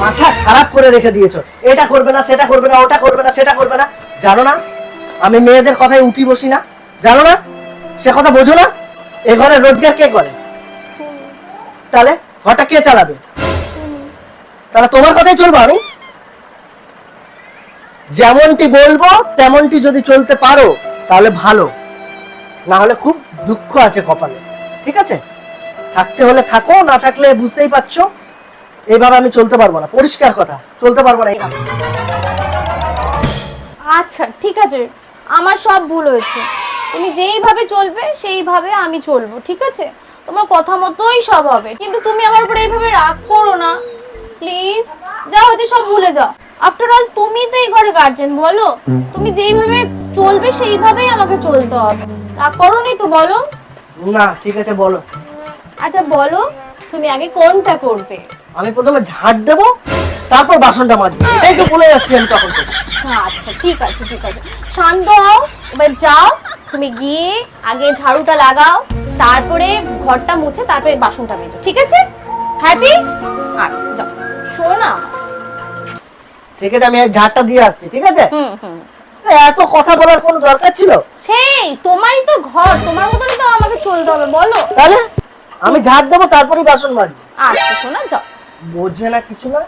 মাথা খারাপ করে রেখে দিয়েছো, এটা করবে না, সেটা করবে না, ওটা করবে না, সেটা করবে না। জানো না আমি মেয়েদের কথায় উঠি বসি না? জানো না সে কথা বোঝো না? এ ঘরে রোজগার কে করে? তাহলে ঘরটা কে চালাবে? তাহলে তোমার কথাই চলবো আমি? যেমনটি বলবো তেমনটি যদি চলতে পারো তাহলে ভালো, না হলে খুব দুঃখ আছে কপালে। ঠিক আছে, থাকতে হলে থাকো, না থাকলে বুঝতেই পারছো এইভাবে আমি চলতে পারবো না। পরিষ্কার কথা, চলতে পারবো না এইভাবে। আচ্ছা ঠিক আছে, আমার সব ভুল হয়েছে। তুমি যেইভাবে চলবে সেইভাবে আমি চলবো, ঠিক আছে? তোমার কথা মতোই সব হবে, কিন্তু তুমি আমার উপরে এইভাবে রাগ করো না প্লিজ। যা হয়তো সব ভুলে যাও। আফটার অল তুমি তো এই ঘরে গার্জেন, বলো? তুমি যেইভাবে চলবে সেইভাবেই আমাকে চলতে হবে। রাগ করোনি তো, বলো? না ঠিক আছে বলো। আচ্ছা বলো, তুমি আগে কোনটা করবে? আমি প্রথমে ঝাড় দেবো, তারপর বাসনটা মাজবো, এই তো বলে যাচ্ছি আমি তখন থেকে। আচ্ছা ঠিক আছে ঠিক আছে, শান্ত হও। এবার যাও, তুমি গিয়ে আগে ঝাড়ুটা লাগাও, তারপরে ঘরটা মুছে, তারপরে বাসনটা মেজো, ঠিক আছে? হ্যাপি? আচ্ছা যাও, শোনো না। ঠিক আছে, আমি ঝাড়টা দিয়ে আসছি, ঠিক আছে? হুম। এত কথা বলার কোনো দরকার ছিল? সেই তোমারই তো ঘর, তোমার মতনই তো আমাকে চলতে হবে, বলো? তাহলে আমি ঝাড় দেবো, তারপরেই বাসন মাজবো। আচ্ছা শোনা, যাও। বোঝে না কিছু না।